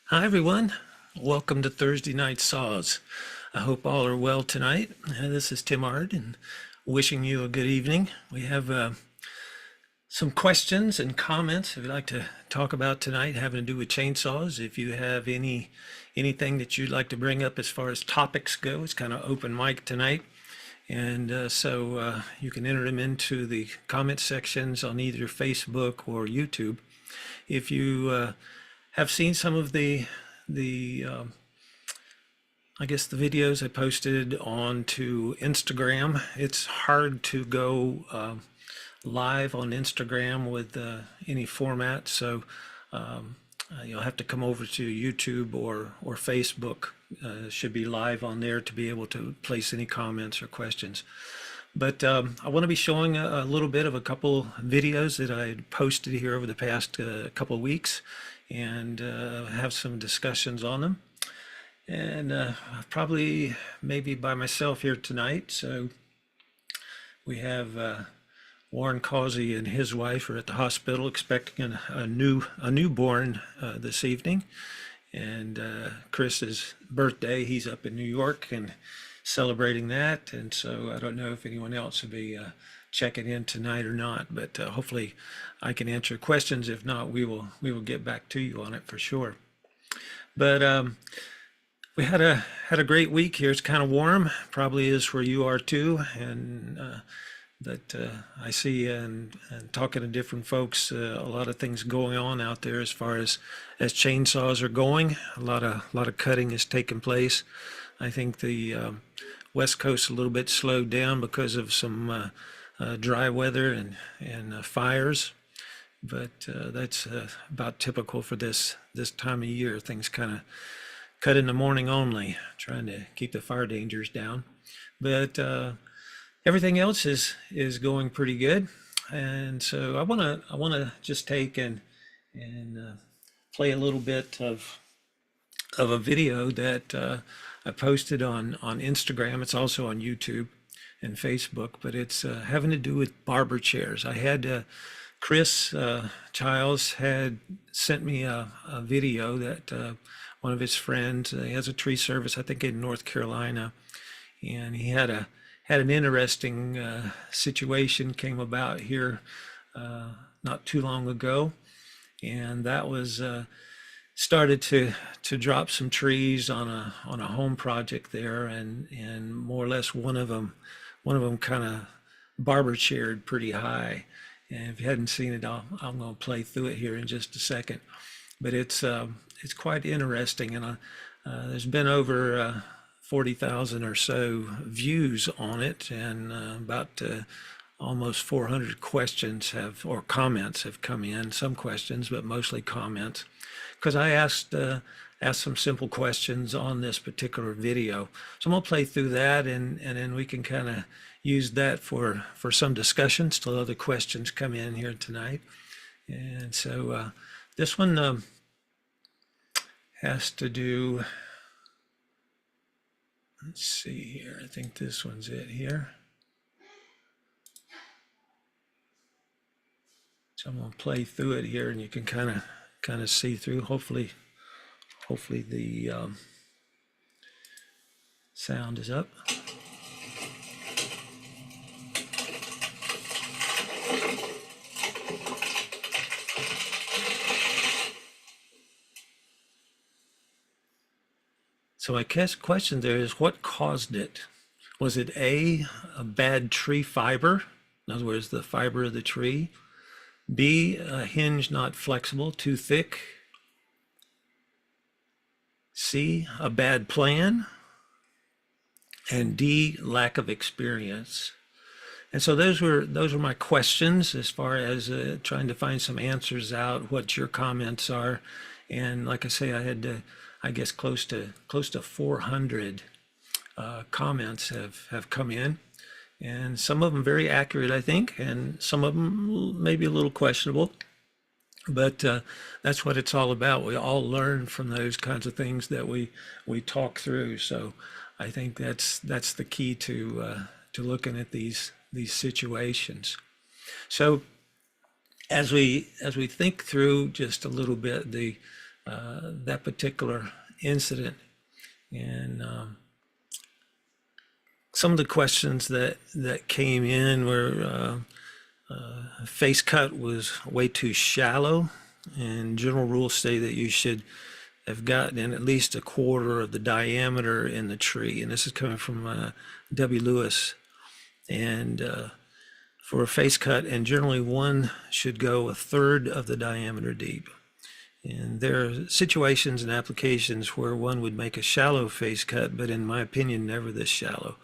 Hi, everyone. Welcome to Thursday Night Saws. I hope all are well tonight. This is Tim Ard and wishing you a good evening. We have some questions and comments we'd like to talk about tonight having to do with chainsaws. If you have anything that you'd like to bring up as far as topics go, it's kind of open mic tonight. And so you can enter them into the comment sections on either Facebook or YouTube. If you have seen some of the I guess the videos I posted onto Instagram. It's hard to go live on Instagram with any format, so you'll have to come over to YouTube or Facebook. Should be live on there to be able to place any comments or questions. But I want to be showing a little bit of a couple videos that I posted here over the past couple of weeks and have some discussions on them. And probably maybe by myself here tonight. So we have Warren Causey and his wife are at the hospital expecting a newborn this evening. And Chris's birthday, he's up in New York and celebrating that. And so I don't know if anyone else will be checking in tonight or not, but hopefully I can answer questions. If not, we will get back to you on it for sure. But we had a great week here. It's kind of warm, probably is where you are too, and that I see and talking to different folks, a lot of things going on out there as far as chainsaws are going. A lot of cutting is taking place. I think the West Coast a little bit slowed down because of some dry weather and fires, but that's about typical for this time of year. Things kind of cut in the morning only, trying to keep the fire dangers down. But everything else is going pretty good. And so I wanna just take and play a little bit of a video that I posted on Instagram. It's also on YouTube and Facebook, but it's having to do with barber chairs. I had Chris Childs had sent me a video that one of his friends, he has a tree service, I think in North Carolina, and he had an interesting situation came about here not too long ago, and that was started to drop some trees on a home project there, and more or less one of them kind of barber chaired pretty high. And if you hadn't seen it, I'm going to play through it here in just a second. But it's quite interesting, and there's been over 40,000 or so views on it, and about almost 400 questions or comments have come in. Some questions, but mostly comments, because I asked some simple questions on this particular video. So I'm gonna play through that, and then we can kind of use that for some discussions till other questions come in here tonight. And so this one has to do, let's see here, I think this one's it here. So I'm gonna play through it here, and you can kind of see through. Hopefully the sound is up. So I guess the question there is, what caused it? Was it a bad tree fiber? In other words, the fiber of the tree. B, a hinge not flexible, too thick. C, a bad plan. And D, lack of experience. And so those were my questions as far as trying to find some answers out, what your comments are. And like I say, I had I guess close to 400 comments have come in, and some of them very accurate, I think, and some of them maybe a little questionable. But that's what it's all about. We all learn from those kinds of things that we talk through. So I think that's the key to looking at these situations. So as we think through just a little bit the that particular incident. And some of the questions that came in were face cut was way too shallow, and general rules say that you should have gotten at least a quarter of the diameter in the tree. And this is coming from W. Lewis. And for a face cut, and generally one should go a third of the diameter deep. And there are situations and applications where one would make a shallow face cut, but in my opinion, never this shallow.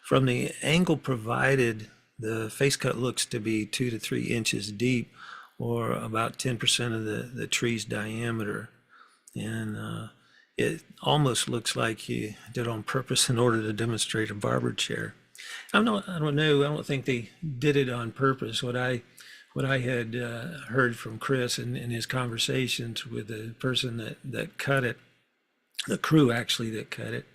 From the angle provided, the face cut looks to be 2 to 3 inches deep, or about 10% of the tree's diameter. And it almost looks like you did on purpose in order to demonstrate a barber chair. I don't know. I don't think they did it on purpose. What I had heard from Chris in his conversations with the person that cut it, the crew actually that cut it,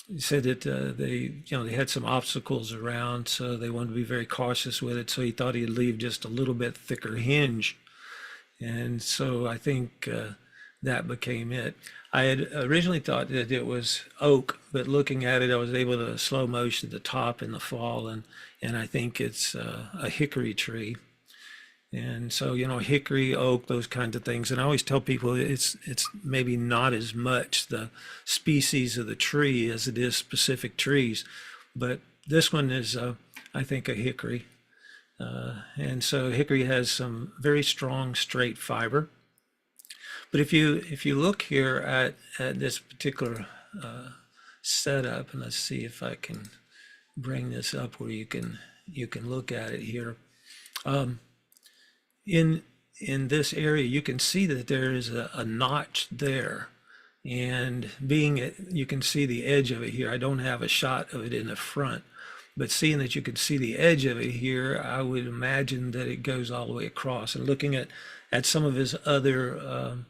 he said that they had some obstacles around, so they wanted to be very cautious with it. So he thought he'd leave just a little bit thicker hinge, and so I think that became it. I had originally thought that it was oak, but looking at it, I was able to slow motion the top in the fall, and I think it's a hickory tree. And so, hickory, oak, those kinds of things. And I always tell people it's maybe not as much the species of the tree as it is specific trees, but this one is, I think, a hickory. And so hickory has some very strong straight fiber. But if you look here at this particular setup, and let's see if I can bring this up where you can look at it here. In this area, you can see that there is a notch there, and you can see the edge of it here. I don't have a shot of it in the front, but seeing that you can see the edge of it here, I would imagine that it goes all the way across. And looking at some of his other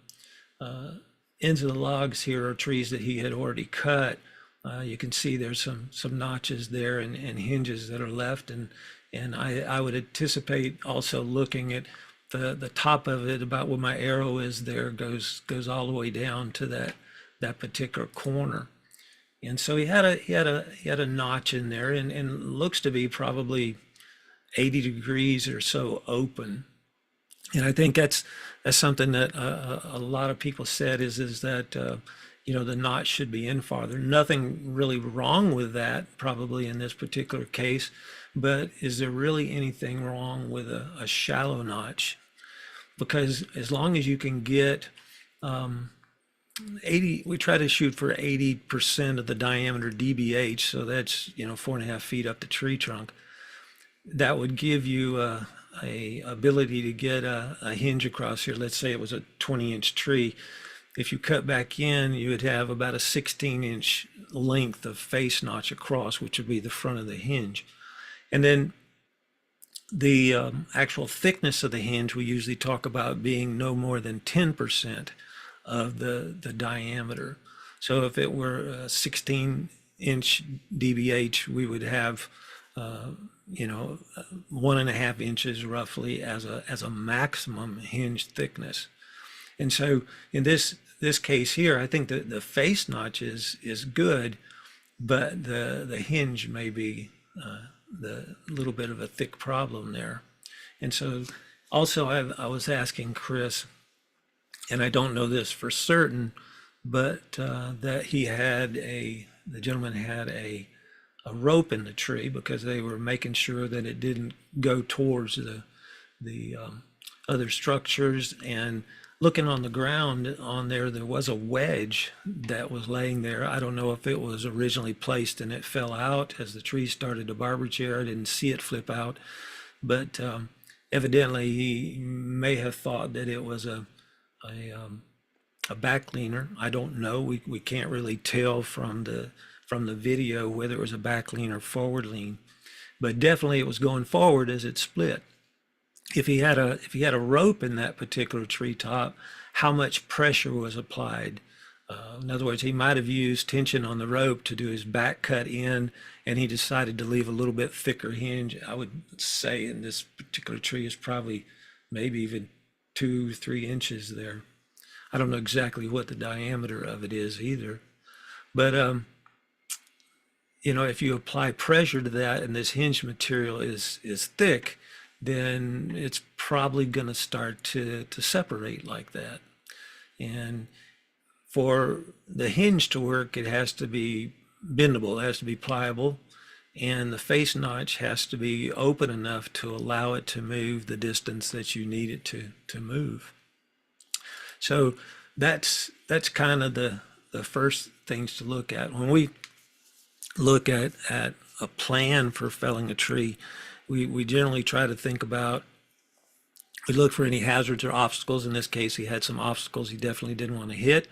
ends of the logs here are trees that he had already cut. You can see there's some notches there and hinges that are left, and I would anticipate also looking at the top of it, about where my arrow is there, goes all the way down to that particular corner. And so he had a notch in there, and looks to be probably 80 degrees or so open. And I think that's something that a lot of people said is that the notch should be in farther. Nothing really wrong with that, probably in this particular case, but is there really anything wrong with a shallow notch? Because as long as you can get 80, we try to shoot for 80% of the diameter DBH, so that's 4.5 feet up the tree trunk. That would give you a ability to get a hinge across here. Let's say it was a 20-inch tree. If you cut back in, you would have about a 16-inch length of face notch across, which would be the front of the hinge. And then the actual thickness of the hinge, we usually talk about being no more than 10% of the diameter. So if it were a 16-inch DBH, we would have 1.5 inches roughly as a maximum hinge thickness. And so in this case here, I think that the face notch is good, but the hinge may be the little bit of a thick problem there. And so also I was asking Chris, and I don't know this for certain, but that the gentleman had a rope in the tree, because they were making sure that it didn't go towards the other structures. And looking on the ground on there was a wedge that was laying there. I don't know if it was originally placed and it fell out as the tree started to barber chair. I didn't see it flip out, but evidently he may have thought that it was a back leaner. I don't know. We can't really tell from the video whether it was a back lean or forward lean, but definitely it was going forward as it split. If he had a rope in that particular treetop, how much pressure was applied? In other words, he might have used tension on the rope to do his back cut in, and he decided to leave a little bit thicker hinge. I would say in this particular tree is probably maybe even 2-3 inches there. I don't know exactly what the diameter of it is either. But if you apply pressure to that and this hinge material is thick, then it's probably going to start to separate like that. And for the hinge to work, it has to be bendable, it has to be pliable, and the face notch has to be open enough to allow it to move the distance that you need it to move. So that's kind of the first things to look at. When we look at a plan for felling a tree, we generally try to think about, we look for any hazards or obstacles. In this case, he had some obstacles he definitely didn't want to hit.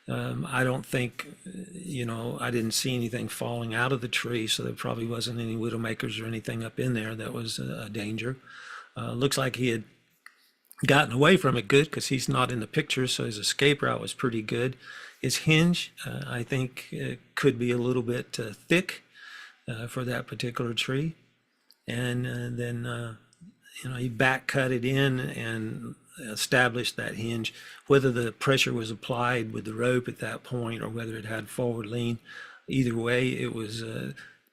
I don't think, I didn't see anything falling out of the tree, so there probably wasn't any widowmakers or anything up in there that was a danger. Looks like he had gotten away from it good, because he's not in the picture, so his escape route was pretty good. His hinge, I think, could be a little bit thick for that particular tree. And then, he back cut it in and established that hinge. Whether the pressure was applied with the rope at that point or whether it had forward lean, either way, it was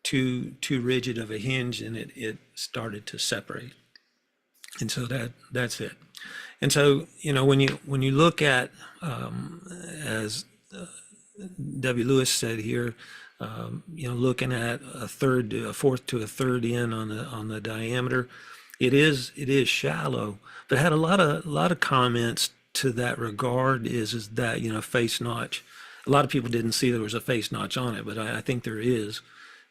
too rigid of a hinge, and it started to separate. And so that's it. And so, when you look at, as W. Lewis said here, looking at a fourth to a third in on the diameter, it is shallow, but had a lot of comments to that regard. Is that face notch? A lot of people didn't see there was a face notch on it, but I think there is.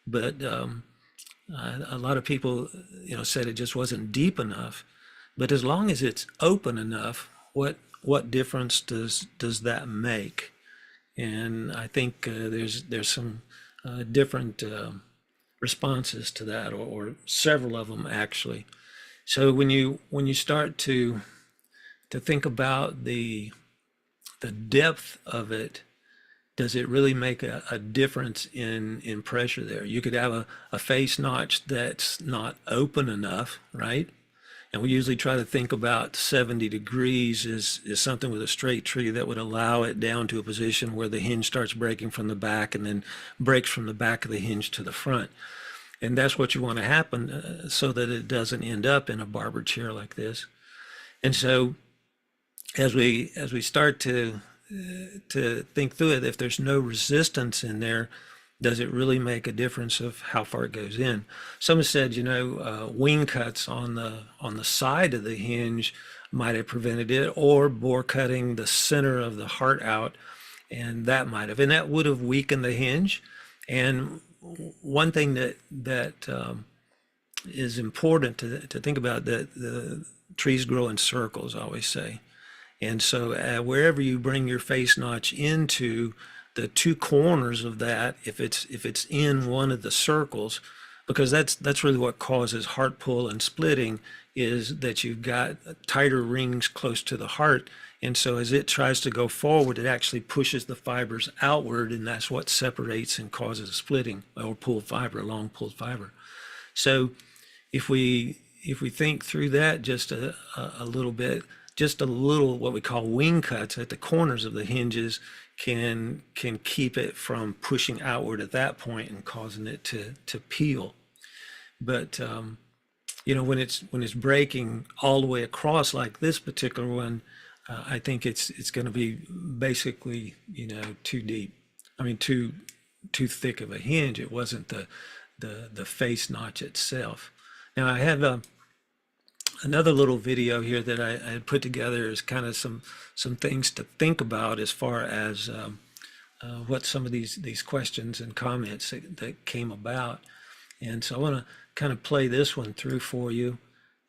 But a lot of people said it just wasn't deep enough. But as long as it's open enough, what difference does that make? And I think there's some different responses to that, or several of them actually. So when you start to think about the depth of it, does it really make a difference in pressure there? You could have a face notch that's not open enough, right? And we usually try to think about 70 degrees is something with a straight tree that would allow it down to a position where the hinge starts breaking from the back and then breaks from the back of the hinge to the front. And that's what you want to happen so that it doesn't end up in a barber chair like this. And so as we start to think through it, if there's no resistance in there, does it really make a difference of how far it goes in? Some have said, wing cuts on the side of the hinge might have prevented it, or bore cutting the center of the heart out, and that might have, and that would have weakened the hinge. And one thing that is important to think about, that the trees grow in circles, I always say. And so wherever you bring your face notch into, the two corners of that, if it's in one of the circles, because that's really what causes heart pull and splitting, is that you've got tighter rings close to the heart, and so as it tries to go forward, it actually pushes the fibers outward, and that's what separates and causes splitting, or pulled fiber, long pulled fiber. So if we think through that just a little bit, just a little what we call wing cuts at the corners of the hinges can keep it from pushing outward at that point and causing it to peel. But when it's breaking all the way across like this particular one, I think it's going to be basically too deep. I mean too thick of a hinge. It wasn't the face notch itself. Now I have another little video here that I had put together is kind of some things to think about as far as what some of these questions and comments that came about. And so I want to kind of play this one through for you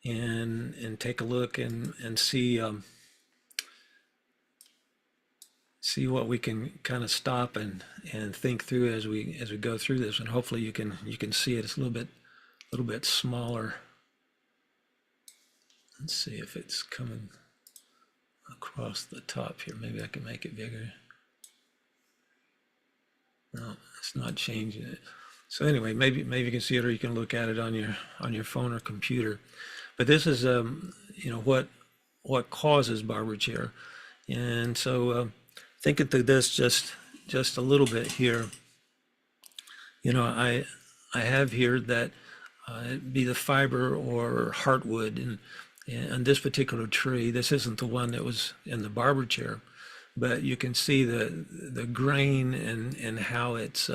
and take a look and see what we can kind of stop and think through as we go through this. And hopefully you can see it. It's a little bit smaller. Let's see if it's coming across the top here. Maybe I can make it bigger. No, it's not changing it. So anyway, maybe you can see it, or you can look at it on your phone or computer. But this is what causes barber chair. And so thinking through this just a little bit here, I have here that it'd be the fiber or heartwood, and this particular tree, this isn't the one that was in the barber chair, but you can see the grain and how it's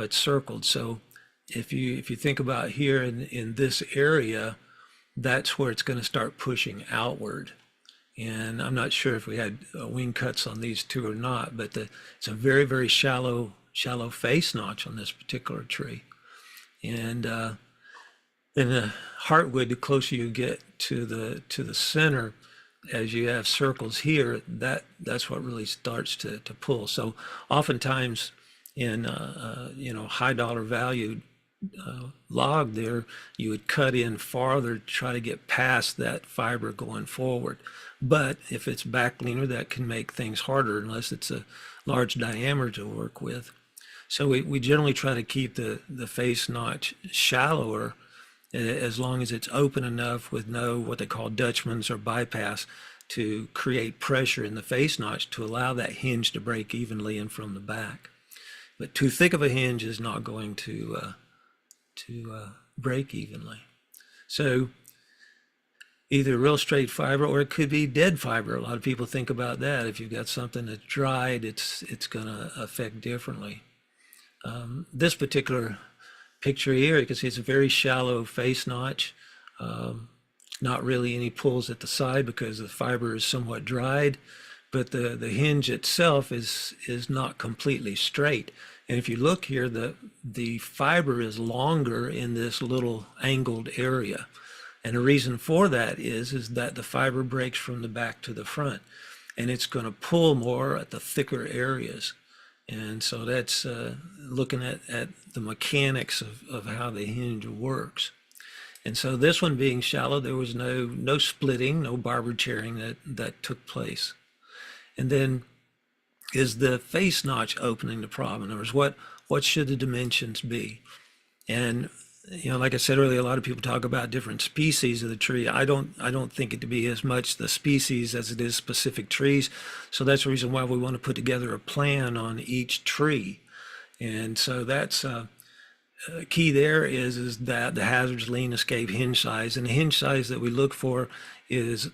circled. So if you think about here in this area, that's where it's going to start pushing outward. And I'm not sure if we had wing cuts on these two or not, but it's a very, very shallow face notch on this particular tree. And then the heartwood, the closer you get to the center, as you have circles here, that's what really starts to pull. So oftentimes in high dollar value log there, you would cut in farther to try to get past that fiber going forward. But if it's back leaner, that can make things harder unless it's a large diameter to work with. So we generally try to keep the face notch shallower as long as it's open enough with no what they call Dutchman's or bypass to create pressure in the face notch to allow that hinge to break evenly in from the back. But too thick of a hinge is not going to break evenly. So either real straight fiber or it could be dead fiber. A lot of people think about that. If you've got something that's dried, it's going to affect differently. This particular picture here, you can see it's a very shallow face notch. Not really any pulls at the side because the fiber is somewhat dried, but the hinge itself is not completely straight. And if you look here, the fiber is longer in this little angled area. And the reason for that is that the fiber breaks from the back to the front, and it's going to pull more at the thicker areas. And so that's looking at the mechanics of how the hinge works. And so this one being shallow, there was no splitting, no barber chairing that took place. And then is the face notch opening the problem? In other words, what should the dimensions be? And like I said earlier, a lot of people talk about different species of the tree. I don't think it to be as much the species as it is specific trees. So that's the reason why we want to put together a plan on each tree. And so that's key there is that the hazards, lean, escape, hinge size. And the hinge size that we look for is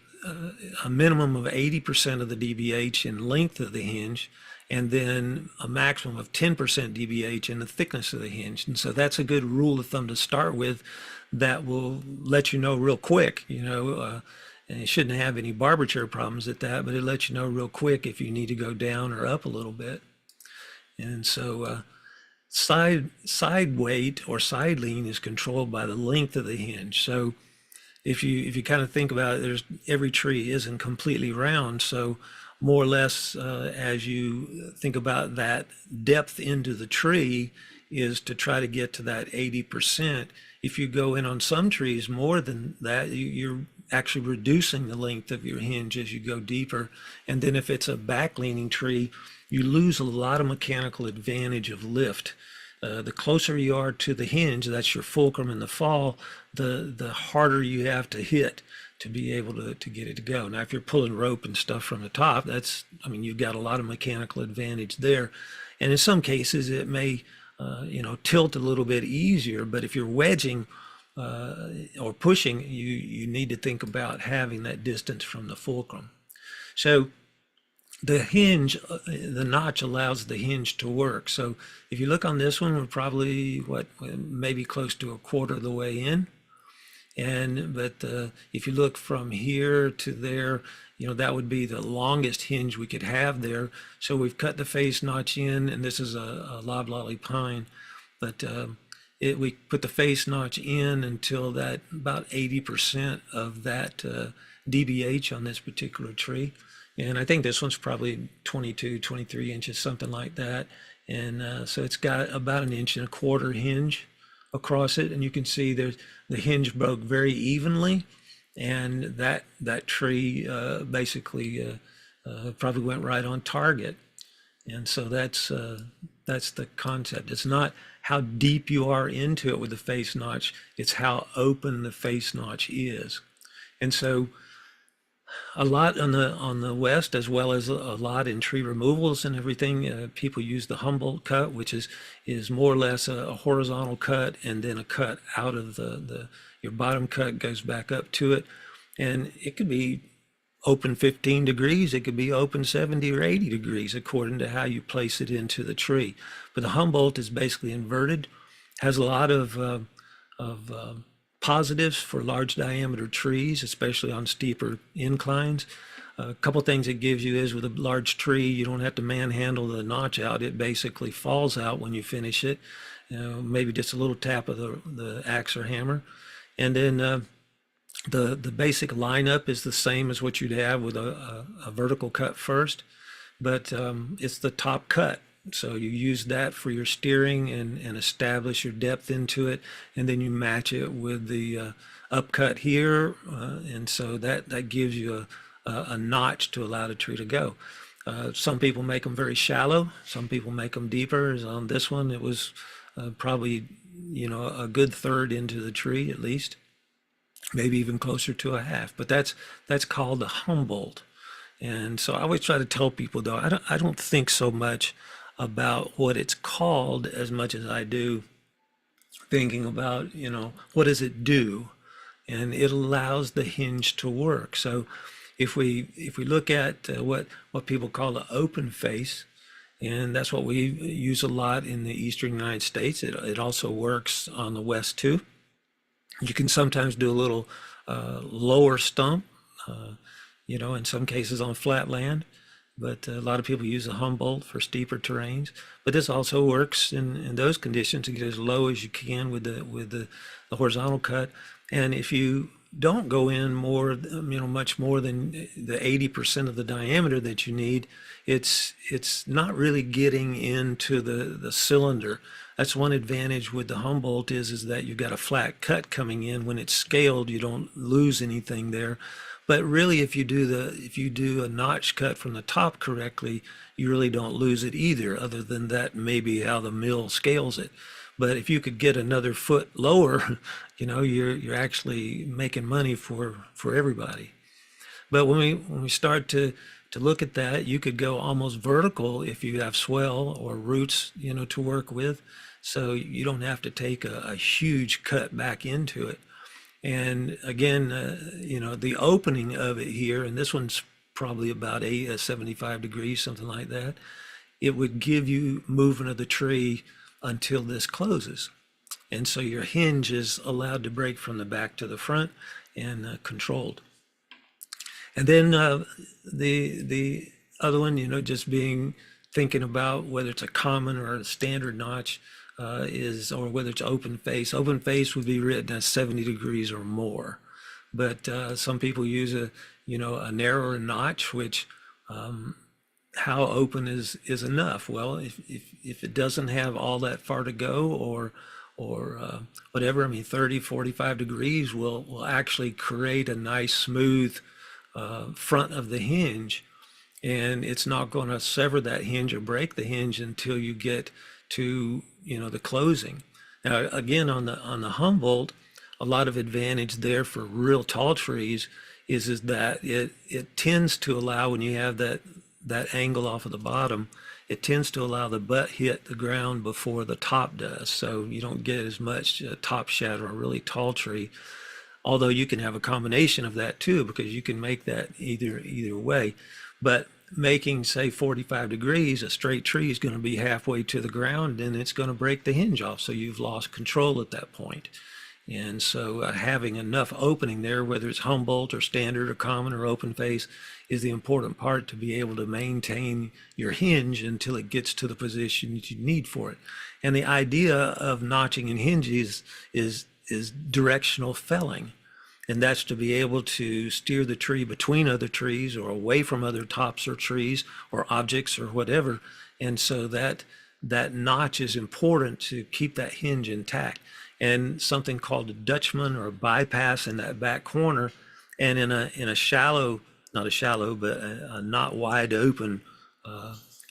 a minimum of 80% of the DBH in length of the hinge, and then a maximum of 10% DBH in the thickness of the hinge. And so that's a good rule of thumb to start with that will let you know real quick, and you shouldn't have any barber chair problems at that, but it lets you know real quick if you need to go down or up a little bit. And so side weight or side lean is controlled by the length of the hinge. So if you kind of think about it, every tree isn't completely round. So more or less, as you think about that depth into the tree, is to try to get to that 80%. If you go in on some trees more than that, you're actually reducing the length of your hinge as you go deeper. And then if it's a back leaning tree, you lose a lot of mechanical advantage of lift. The closer you are to the hinge, that's your fulcrum in the fall, the harder you have to hit to be able to get it to go. Now, if you're pulling rope and stuff from the top, you've got a lot of mechanical advantage there. And in some cases, it may, tilt a little bit easier, but if you're wedging or pushing, you need to think about having that distance from the fulcrum. So the hinge, the notch allows the hinge to work. So if you look on this one, we're probably maybe close to a quarter of the way in. But if you look from here to there, that would be the longest hinge we could have there. So we've cut the face notch in, and this is a loblolly pine, but we put the face notch in until that about 80% of that DBH on this particular tree. And I think this one's probably 22, 23 inches, something like that. And so it's got about 1.25 inch hinge across it. And you can see the hinge broke very evenly. And that tree basically probably went right on target. And so that's the concept. It's not how deep you are into it with the face notch. It's how open the face notch is. And so A lot on the west, as well as a lot in tree removals and everything. People use the Humboldt cut, which is more or less a horizontal cut, and then a cut out of the your bottom cut goes back up to it, and it could be open 15 degrees, it could be open 70 or 80 degrees according to how you place it into the tree. But the Humboldt is basically inverted, has a lot of positives for large diameter trees, especially on steeper inclines. A couple things it gives you is with a large tree, you don't have to manhandle the notch out. It basically falls out when you finish it. Maybe just a little tap of the axe or hammer. And then the basic lineup is the same as what you'd have with a vertical cut first, but it's the top cut. So you use that for your steering and establish your depth into it, and then you match it with the upcut here, and so that gives you a notch to allow the tree to go. Some people make them very shallow. Some people make them deeper. As on this one, it was probably a good third into the tree at least, maybe even closer to a half. But that's called the Humboldt. And so I always try to tell people, though, I don't think so much about what it's called as much as I do thinking about, what does it do? And it allows the hinge to work. So if we look at what people call the open face, and that's what we use a lot in the eastern United States. It also works on the west too. You can sometimes do a little lower stump, in some cases on flat land, but a lot of people use a Humboldt for steeper terrains. But this also works in those conditions to get as low as you can with the horizontal cut. And if you don't go in more, much more than the 80% of the diameter that you need, it's not really getting into the cylinder. That's one advantage with the Humboldt is that you've got a flat cut coming in. When it's scaled, you don't lose anything there. But really, if you do a notch cut from the top correctly, you really don't lose it either, other than that maybe how the mill scales it. But if you could get another foot lower, you're actually making money for everybody. But when we start to look at that, you could go almost vertical if you have swell or roots, to work with. So you don't have to take a huge cut back into it. And again, the opening of it here, and this one's probably about 75 degrees, something like that. It would give you movement of the tree until this closes. And so your hinge is allowed to break from the back to the front and controlled. And then the other one, just thinking about whether it's a common or a standard notch, or whether it's open face. Open face would be written as 70 degrees or more. But some people use a narrower notch, which how open is enough? Well, if it doesn't have all that far to go or whatever, 30, 45 degrees will actually create a nice smooth front of the hinge, and it's not going to sever that hinge or break the hinge until you get to the closing. Now again, on the Humboldt, a lot of advantage there for real tall trees is that it tends to allow, when you have that angle off of the bottom, it tends to allow the butt hit the ground before the top does, so you don't get as much top shatter on a really tall tree. Although you can have a combination of that too, because you can make that either way. But making, say, 45 degrees, a straight tree is going to be halfway to the ground, and it's going to break the hinge off. So you've lost control at that point. And so having enough opening there, whether it's Humboldt or standard or common or open face, is the important part to be able to maintain your hinge until it gets to the position that you need for it. And the idea of notching and hinges is directional felling. And that's to be able to steer the tree between other trees or away from other tops or trees or objects or whatever. And so that notch is important to keep that hinge intact. And something called a Dutchman or a bypass in that back corner, and in a shallow, not a shallow, but a not wide open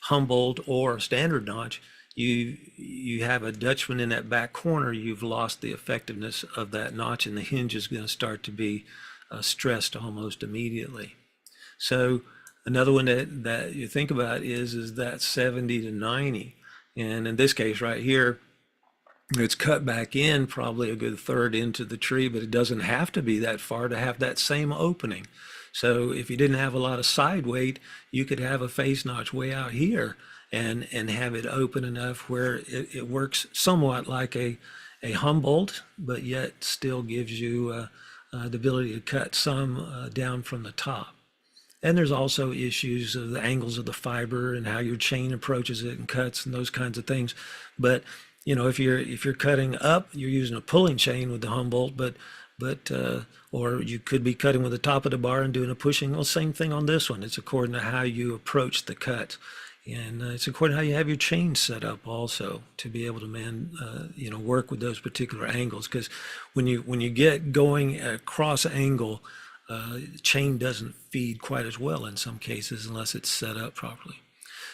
Humboldt or a standard notch, you have a Dutchman in that back corner, you've lost the effectiveness of that notch, and the hinge is going to start to be stressed almost immediately. So another one that you think about is that 70 to 90. And in this case right here, it's cut back in probably a good third into the tree, but it doesn't have to be that far to have that same opening. So if you didn't have a lot of side weight, you could have a face notch way out here and have it open enough where it works somewhat like a Humboldt, but yet still gives you the ability to cut some down from the top. And there's also issues of the angles of the fiber and how your chain approaches it and cuts and those kinds of things. But you know, if you're cutting up, you're using a pulling chain with the Humboldt, but or you could be cutting with the top of the bar and doing a pushing. Well, same thing on this one. It's according to how you approach the cut, and it's according to how you have your chain set up also to be able to work with those particular angles. Because when you get going at a cross angle, chain doesn't feed quite as well in some cases unless it's set up properly.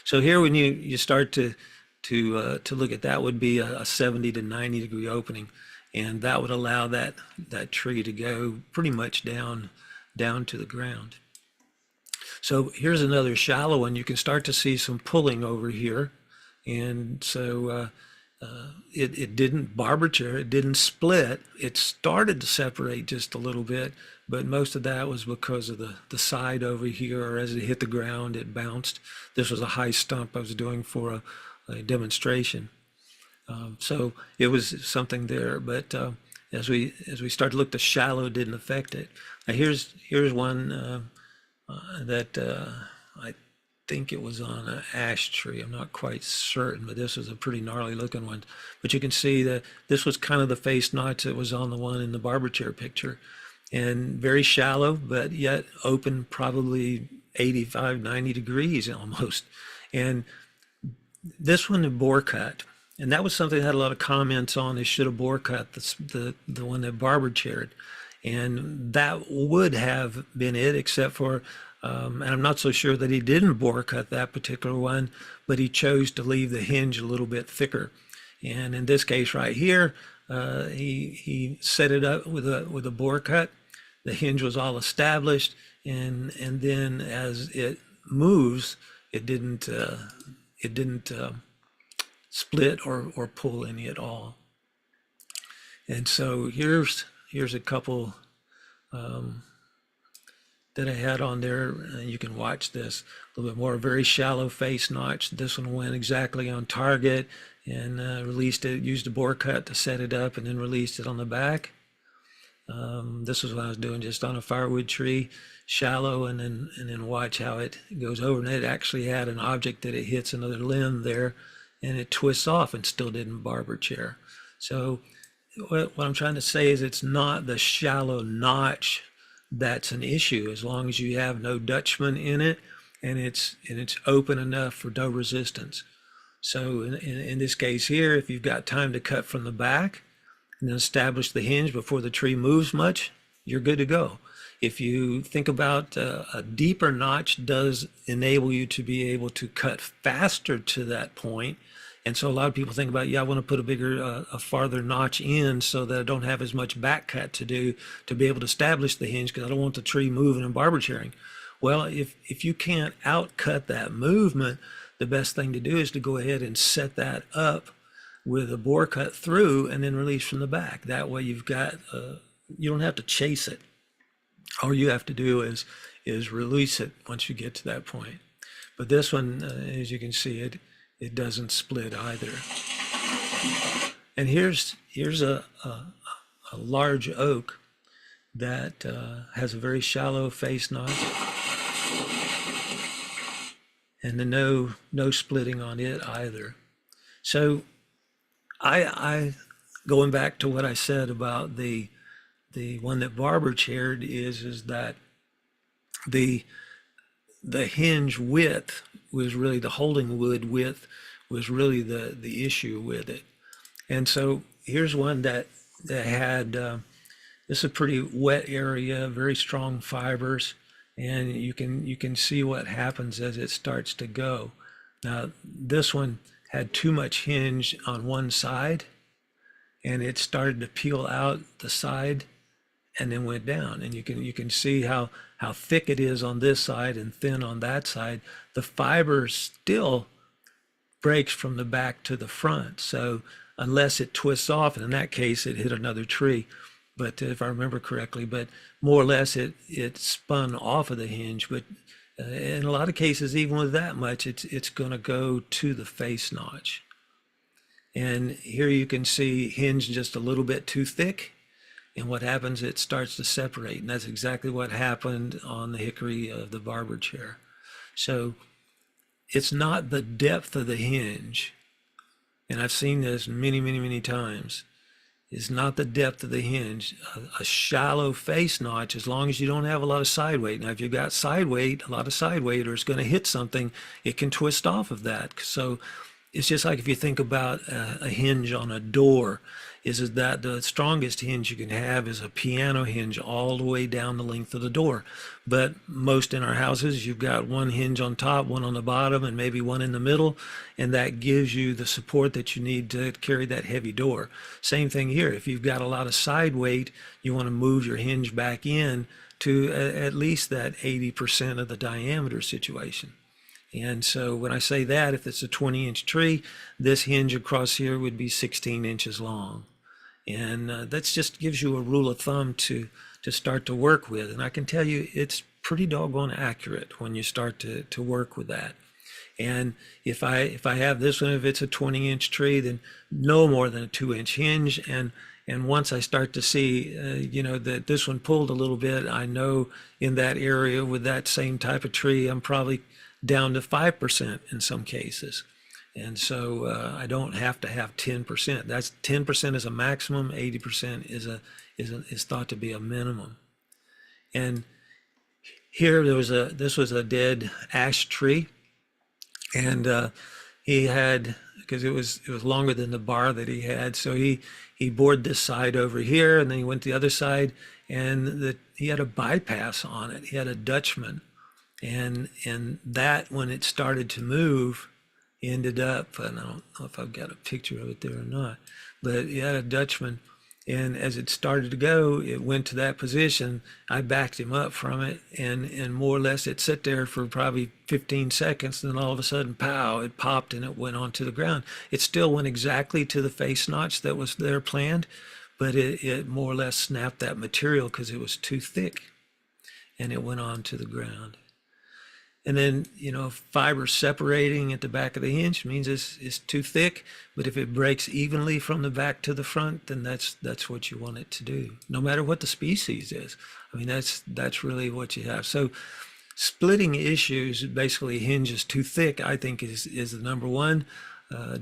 So here, when you start to look at that, would be a 70 to 90 degree opening, and that would allow that tree to go pretty much down to the ground. So here's another shallow one. You can start to see some pulling over here, and so it didn't Barber Chair. It didn't split. It started to separate just a little bit, but most of that was because of the side over here, or as it hit the ground, it bounced. This was a high stump I was doing for a demonstration. So it was something there, but as we start to look, the shallow didn't affect it. Now here's one that I think it was on an ash tree. I'm not quite certain, but this was a pretty gnarly looking one. But you can see that this was kind of the face notch that was on the one in the Barber Chair picture, and very shallow, but yet open probably 85, 90 degrees almost. And this one, the bore cut, and that was something I had a lot of comments on. They should have bore cut the one that Barber chaired, and that would have been it, except for, and I'm not so sure that he didn't bore cut that particular one, but he chose to leave the hinge a little bit thicker. And in this case right here, he set it up with a bore cut. The hinge was all established, and then as it moves, it didn't split or pull any at all. And so here's a couple that I had on there, and you can watch this a little bit more. Very shallow face notch. This one went exactly on target, and released it, used a bore cut to set it up, and then released it on the back. This was what I was doing just on a firewood tree, shallow, and then watch how it goes over. And it actually had an object that it hits another limb there, and it twists off and still didn't Barber Chair. So what I'm trying to say is it's not the shallow notch that's an issue, as long as you have no Dutchman in it and it's open enough for no resistance. So in this case here, if you've got time to cut from the back and then establish the hinge before the tree moves much, you're good to go. If you think about a deeper notch does enable you to be able to cut faster to that point. And so a lot of people think about, yeah, I want to put a bigger, a farther notch in so that I don't have as much back cut to do to be able to establish the hinge, because I don't want the tree moving and barber chairing. Well, if you can't outcut that movement, the best thing to do is to go ahead and set that up with a bore cut through and then release from the back. That way you've got, you don't have to chase it. All you have to do is release it once you get to that point. But this one, as you can see, it doesn't split either. And here's a large oak that has a very shallow face notch, and then no splitting on it either. So I going back to what I said about the one that Barber chaired is that the hinge width was really, the holding wood width was really the issue with it. And so here's one that had this is a pretty wet area, very strong fibers, and you can see what happens as it starts to go. Now this one had too much hinge on one side, and it started to peel out the side, and then went down. And you can see how thick it is on this side and thin on that side. The fiber still breaks from the back to the front. So unless it twists off, and in that case, it hit another tree. But if I remember correctly, but more or less it spun off of the hinge. But in a lot of cases, even with that much, it's going to go to the face notch. And here you can see hinge just a little bit too thick. And what happens, it starts to separate. And that's exactly what happened on the hickory of the Barber chair. So it's not the depth of the hinge. And I've seen this many, many, many times. It's not the depth of the hinge. A shallow face notch, as long as you don't have a lot of side weight. Now, if you've got side weight, a lot of side weight, or it's going to hit something, it can twist off of that. So it's just like if you think about a hinge on a door, is that the strongest hinge you can have is a piano hinge all the way down the length of the door. But most in our houses, you've got one hinge on top, one on the bottom, and maybe one in the middle, and that gives you the support that you need to carry that heavy door. Same thing here. If you've got a lot of side weight, you want to move your hinge back in to at least that 80% of the diameter situation. And so when I say that, if it's a 20-inch tree, this hinge across here would be 16 inches long. And that just gives you a rule of thumb to start to work with. And I can tell you it's pretty doggone accurate when you start to work with that. And if I have this one, if it's a 20-inch tree, then no more than a 2-inch hinge. And once I start to see, that this one pulled a little bit, I know in that area with that same type of tree, I'm probably down to 5% in some cases. And so I don't have to have 10%. That's 10% is a maximum. 80% is thought to be a minimum. And here this was a dead ash tree, and he had, because it was longer than the bar that he had, so he bored this side over here, and then he went to the other side, and he had a bypass on it. He had a Dutchman, and that when it started to move, ended up, and I don't know if I've got a picture of it there or not, but he had a Dutchman, and as it started to go, it went to that position. I backed him up from it, and more or less it sat there for probably 15 seconds, and then all of a sudden, pow, it popped and it went onto the ground. It still went exactly to the face notch that was there planned, but it more or less snapped that material because it was too thick, and it went onto the ground. And then, fiber separating at the back of the hinge means it's too thick. But if it breaks evenly from the back to the front, then that's what you want it to do, no matter what the species is. I mean, that's really what you have. So splitting issues, basically hinge is too thick, I think is the number one.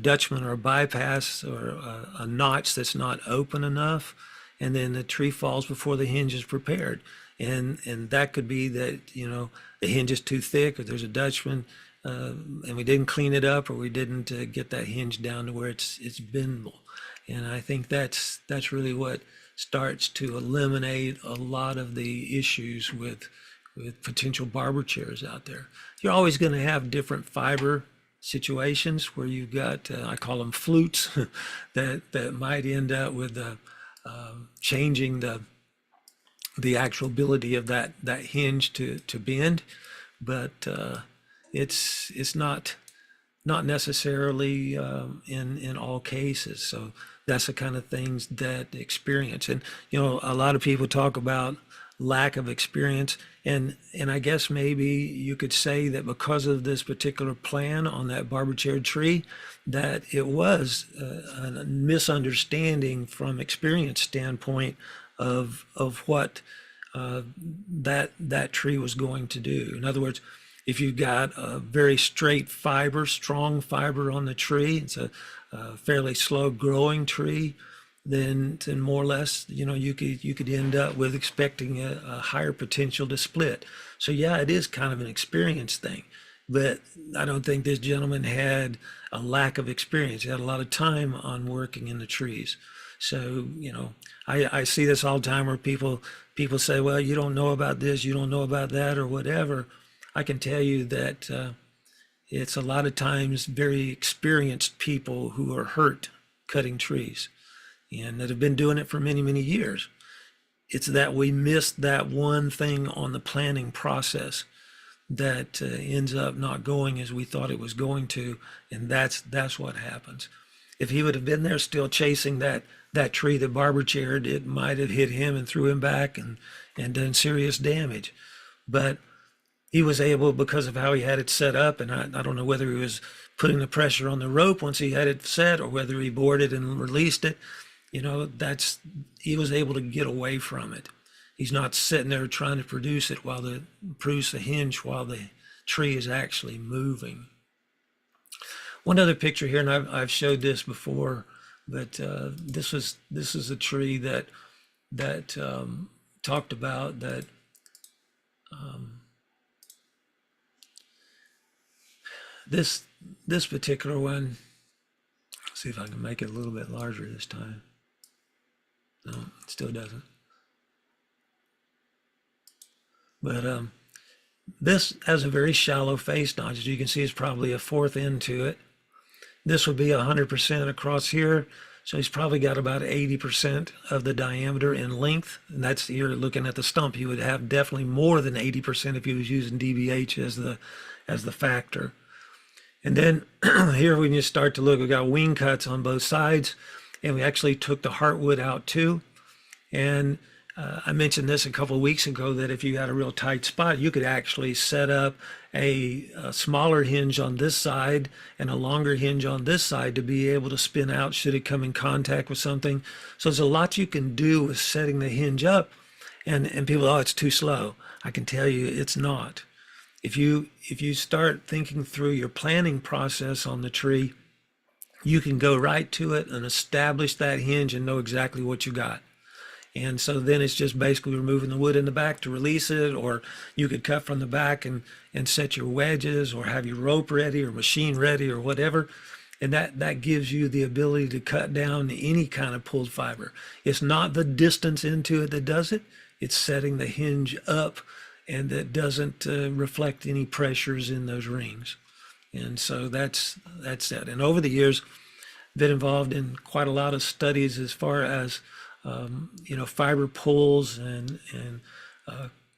Dutchman or a bypass or a notch that's not open enough. And then the tree falls before the hinge is prepared. And that could be that, the hinge is too thick, or there's a Dutchman, and we didn't clean it up, or we didn't get that hinge down to where it's bendable. And I think that's really what starts to eliminate a lot of the issues with potential barber chairs out there. You're always going to have different fiber situations where you've got, I call them flutes, that might end up with changing the actual ability of that hinge to bend, but it's not necessarily in all cases. So that's the kind of things that experience. And a lot of people talk about lack of experience, and I guess maybe you could say that because of this particular plan on that barber chair tree, that it was a misunderstanding from experience standpoint of what that tree was going to do. In other words, if you've got a very straight fiber, strong fiber on the tree, it's a fairly slow growing tree, then more or less, you could end up with expecting a higher potential to split. So yeah, it is kind of an experience thing, but I don't think this gentleman had a lack of experience. He had a lot of time on working in the trees. So, I see this all the time where people say, well, you don't know about this, you don't know about that, or whatever. I can tell you that it's a lot of times very experienced people who are hurt cutting trees and that have been doing it for many, many years. It's that we missed that one thing on the planning process that ends up not going as we thought it was going to, and that's what happens. If he would have been there still chasing that tree that Barber chaired, it might have hit him and threw him back and done serious damage. But he was able, because of how he had it set up, and I don't know whether he was putting the pressure on the rope once he had it set or whether he boarded and released it. He was able to get away from it. He's not sitting there trying to produce the hinge while the tree is actually moving. One other picture here, and I've showed this before, but this is a tree that talked about that. This particular one. Let's see if I can make it a little bit larger this time. No, it still doesn't. But this has a very shallow face notch. As you can see, it's probably a fourth into it. This would be 100% across here. So he's probably got about 80% of the diameter in length. And that's, you're looking at the stump. He would have definitely more than 80% if he was using DBH as the factor. And then here when you start to look, we've got wing cuts on both sides. And we actually took the heartwood out too. And I mentioned this a couple of weeks ago that if you had a real tight spot, you could actually set up a smaller hinge on this side and a longer hinge on this side to be able to spin out should it come in contact with something. So there's a lot you can do with setting the hinge up. And people, oh, it's too slow. I can tell you it's not. If you start thinking through your planning process on the tree, you can go right to it and establish that hinge and know exactly what you got. And so then it's just basically removing the wood in the back to release it, or you could cut from the back and set your wedges or have your rope ready or machine ready or whatever. And that gives you the ability to cut down any kind of pulled fiber. It's not the distance into it that does it. It's setting the hinge up, and that doesn't reflect any pressures in those rings. And so that's it. And over the years, been involved in quite a lot of studies as far as fiber pulls and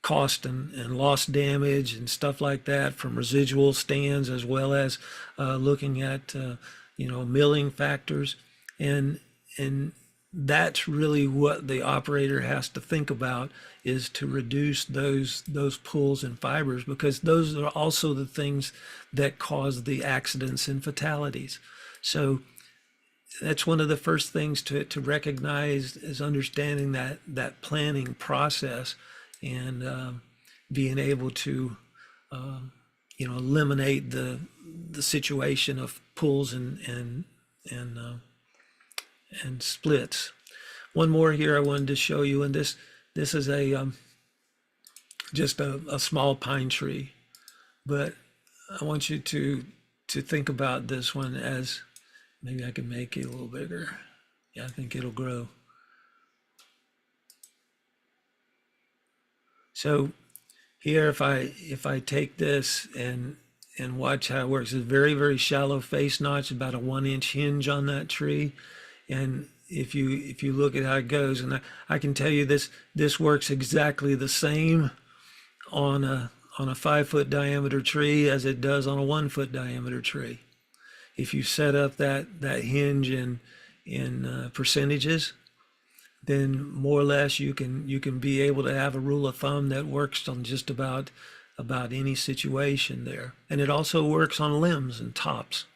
cost and loss damage and stuff like that from residual stands, as well as looking at milling factors, and that's really what the operator has to think about, is to reduce those pulls and fibers, because those are also the things that cause the accidents and fatalities. So that's one of the first things to recognize, is understanding that planning process and being able to eliminate the situation of pulls and splits. One more here I wanted to show you, and this is just a small pine tree, but I want you to think about this one as, maybe I can make it a little bigger. Yeah, I think it'll grow. So here, if I take this and watch how it works, it's a very, very shallow face notch, about a 1-inch hinge on that tree. And if you look at how it goes, and I can tell you this works exactly the same on a 5-foot diameter tree as it does on a 1-foot diameter tree. If you set up that hinge in percentages, then more or less you can be able to have a rule of thumb that works on just about any situation there. And it also works on limbs and tops.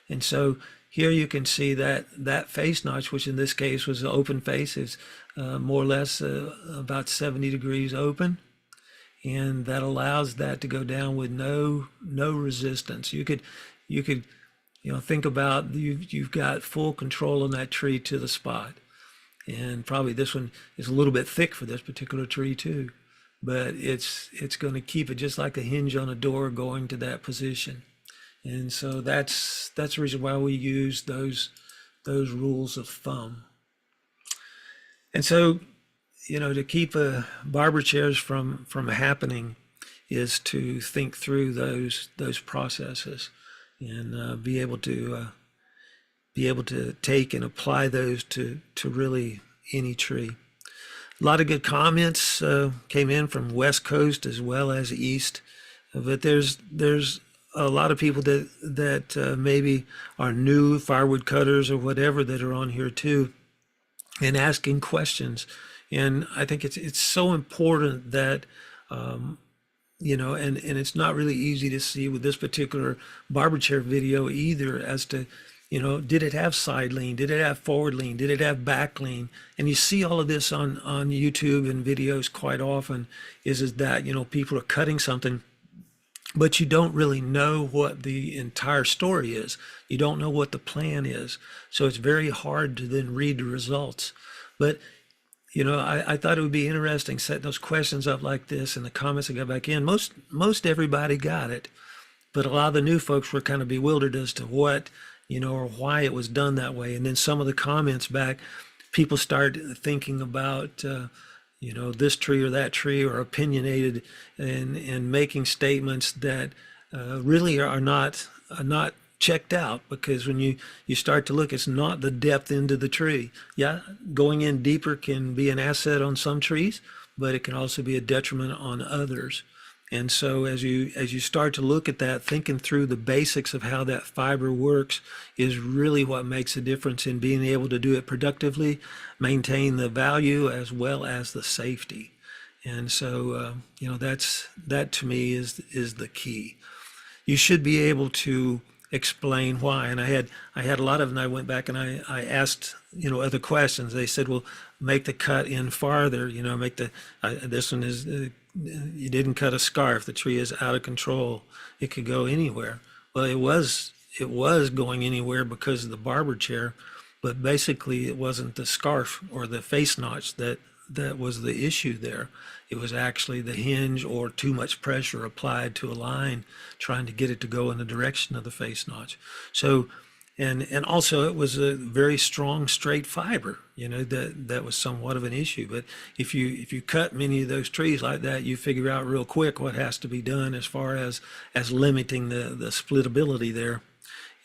And so here you can see that face notch, which in this case was an open face, is more or less about 70 degrees open. And that allows that to go down with no resistance. You could think about, you've got full control on that tree to the spot. And probably this one is a little bit thick for this particular tree too, but it's going to keep it just like a hinge on a door going to that position. And so that's the reason why we use those rules of thumb. And so, to keep barber chairs from happening is to think through those processes and be able to take and apply those to really any tree. A lot of good comments came in from West Coast as well as East, but there's a lot of people that maybe are new firewood cutters or whatever that are on here too, and asking questions. And I think it's so important that and it's not really easy to see with this particular barber chair video either as to, did it have side lean? Did it have forward lean? Did it have back lean? And you see all of this on YouTube and videos quite often is that, people are cutting something, but you don't really know what the entire story is. You don't know what the plan is. So it's very hard to then read the results. But I thought it would be interesting setting those questions up like this and the comments that got back in. Most everybody got it, but a lot of the new folks were kind of bewildered as to what, or why it was done that way. And then some of the comments back, people start thinking about, this tree or that tree, or opinionated and making statements that really are not checked out, because when you start to look, it's not the depth into the tree. Yeah, going in deeper can be an asset on some trees, but it can also be a detriment on others. And so as you start to look at that, thinking through the basics of how that fiber works is really what makes a difference in being able to do it productively, maintain the value as well as the safety. And so that to me is the key. You should be able to explain why. And I had a lot of them. I went back and I asked other questions. They said, well, make the cut in farther. Make the this one is you didn't cut a scarf. The tree is out of control. It could go anywhere. Well, it was going anywhere because of the barber chair, but basically it wasn't the scarf or the face notch that was the issue there. It was actually the hinge or too much pressure applied to a line trying to get it to go in the direction of the face notch. So, and also it was a very strong straight fiber, that was somewhat of an issue. But if you cut many of those trees like that, you figure out real quick what has to be done as far as limiting the splittability there.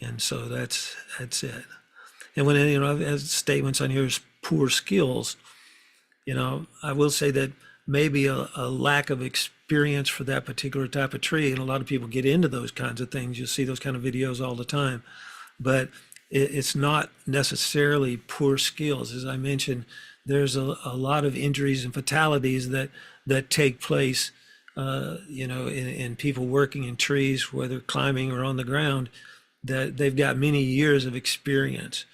And so that's it. And when, as statements on here is poor skills, I will say that maybe a lack of experience for that particular type of tree, and a lot of people get into those kinds of things. You'll see those kind of videos all the time, but it's not necessarily poor skills. As I mentioned, there's a lot of injuries and fatalities that take place, in people working in trees, whether climbing or on the ground, that they've got many years of experience.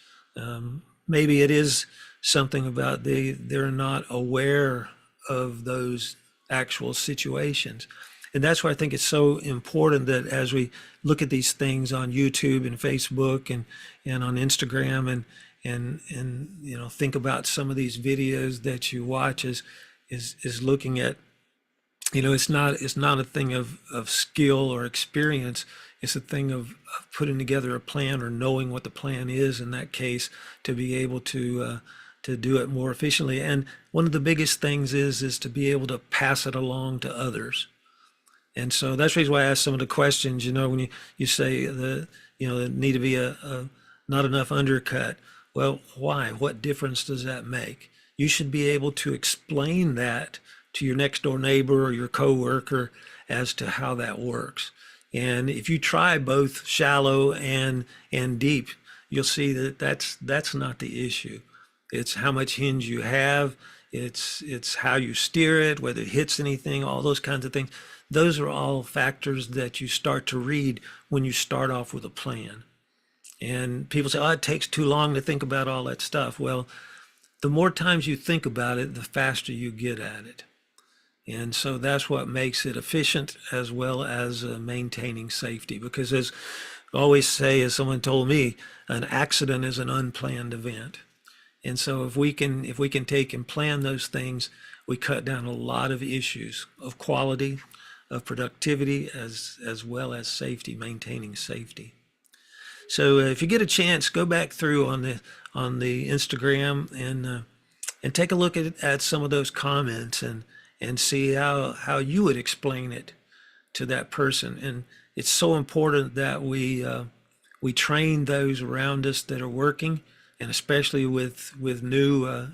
Maybe it is something about they're not aware of those actual situations. And that's why I think it's so important that as we look at these things on YouTube and Facebook and on Instagram and think about some of these videos that you watch is looking at, it's not a thing of skill or experience. It's a thing of putting together a plan or knowing what the plan is in that case to be able to do it more efficiently. And one of the biggest things is to be able to pass it along to others. And so that's the reason why I asked some of the questions, when you say there need to be a not enough undercut. Well, why? What difference does that make? You should be able to explain that to your next door neighbor or your coworker as to how that works. And if you try both shallow and deep, you'll see that that's not the issue. It's how much hinge you have. It's how you steer it, whether it hits anything, all those kinds of things. Those are all factors that you start to read when you start off with a plan. And people say, oh, it takes too long to think about all that stuff. Well, the more times you think about it, the faster you get at it. And so that's what makes it efficient as well as maintaining safety. Because as I always say, as someone told me, an accident is an unplanned event. And so if we can take and plan those things, we cut down a lot of issues of quality, of productivity, as well as safety, maintaining safety. So if you get a chance, go back through on the Instagram and take a look at some of those comments and see how you would explain it to that person. And it's so important that we train those around us that are working, and especially with new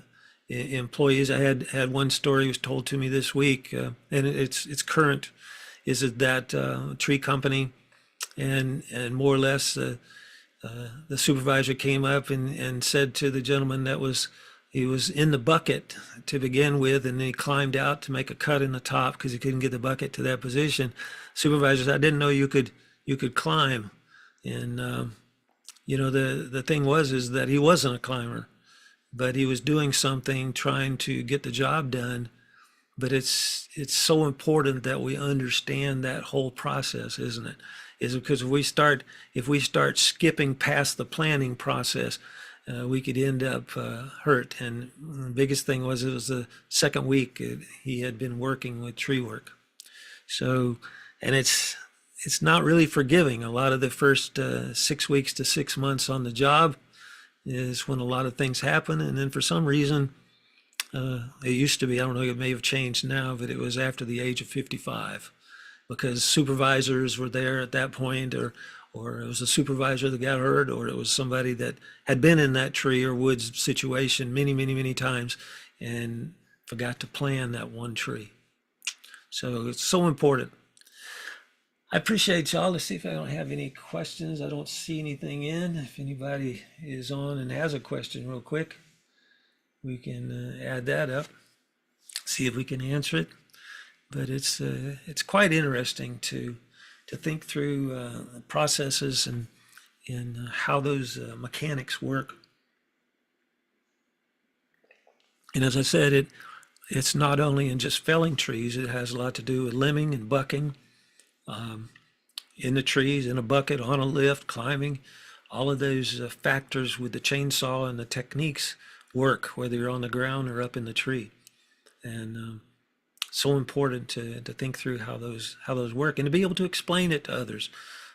employees. I had one story was told to me this week, and it's current. Is it that tree company, and more or less the supervisor came up and said to the gentleman that he was in the bucket to begin with, and then he climbed out to make a cut in the top because he couldn't get the bucket to that position. Supervisor said, "I didn't know you could climb," and the thing is that he wasn't a climber, but he was doing something trying to get the job done. But it's so important that we understand that whole process, isn't it? Is because if we start skipping past the planning process, we could end up hurt. And the biggest thing was it was the second week he had been working with tree work. So, and it's not really forgiving. A lot of the first 6 weeks to 6 months on the job is when a lot of things happen, and then for some reason. It used to be, I don't know, it may have changed now, but it was after the age of 55 because supervisors were there at that point, or it was a supervisor that got hurt, or it was somebody that had been in that tree or woods situation many, many, many times and forgot to plan that one tree. So it's so important. I appreciate y'all. Let's see if I don't have any questions. I don't see anything in. If anybody is on and has a question real quick, we can add that up, see if we can answer it. But it's quite interesting to think through processes and how those mechanics work. And as I said, it's not only in just felling trees. It has a lot to do with limbing and bucking in the trees, in a bucket, on a lift, climbing. All of those factors with the chainsaw and the techniques work, whether you're on the ground or up in the tree. And so important to think through how those work and to be able to explain it to others,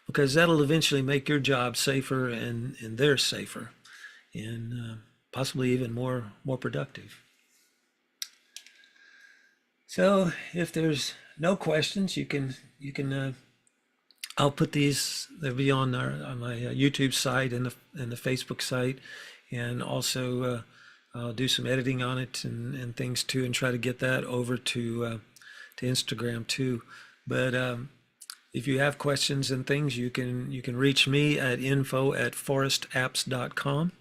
because that'll eventually make your job safer and theirs safer, and possibly even more productive. So if there's no questions, you can I'll put these, they'll be on my YouTube site and the Facebook site, and also I'll do some editing on it and things too, and try to get that over to Instagram too. But if you have questions and things, you can reach me at info@forestapps.com,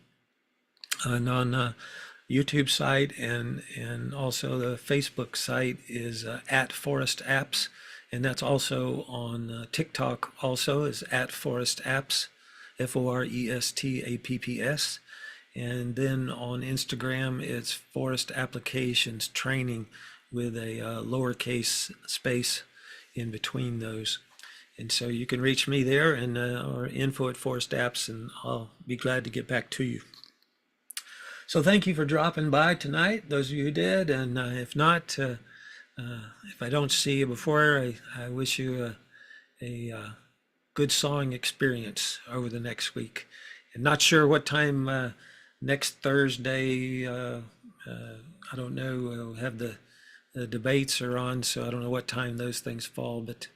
and on YouTube site and also the Facebook site is at Forest Apps, and that's also on TikTok. Also is at Forest Apps, FORESTAPPS. And then on Instagram, it's Forest Applications Training with a lowercase space in between those. And so you can reach me there, and or info@Forest Apps, and I'll be glad to get back to you. So thank you for dropping by tonight, those of you who did. And if not, if I don't see you before, I wish you a good sawing experience over the next week. And not sure what time next Thursday, I don't know, we'll have the debates are on, so I don't know what time those things fall, but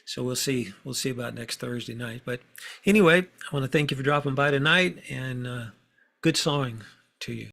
so we'll see about next Thursday night. But anyway, I want to thank you for dropping by tonight, and good sawing to you.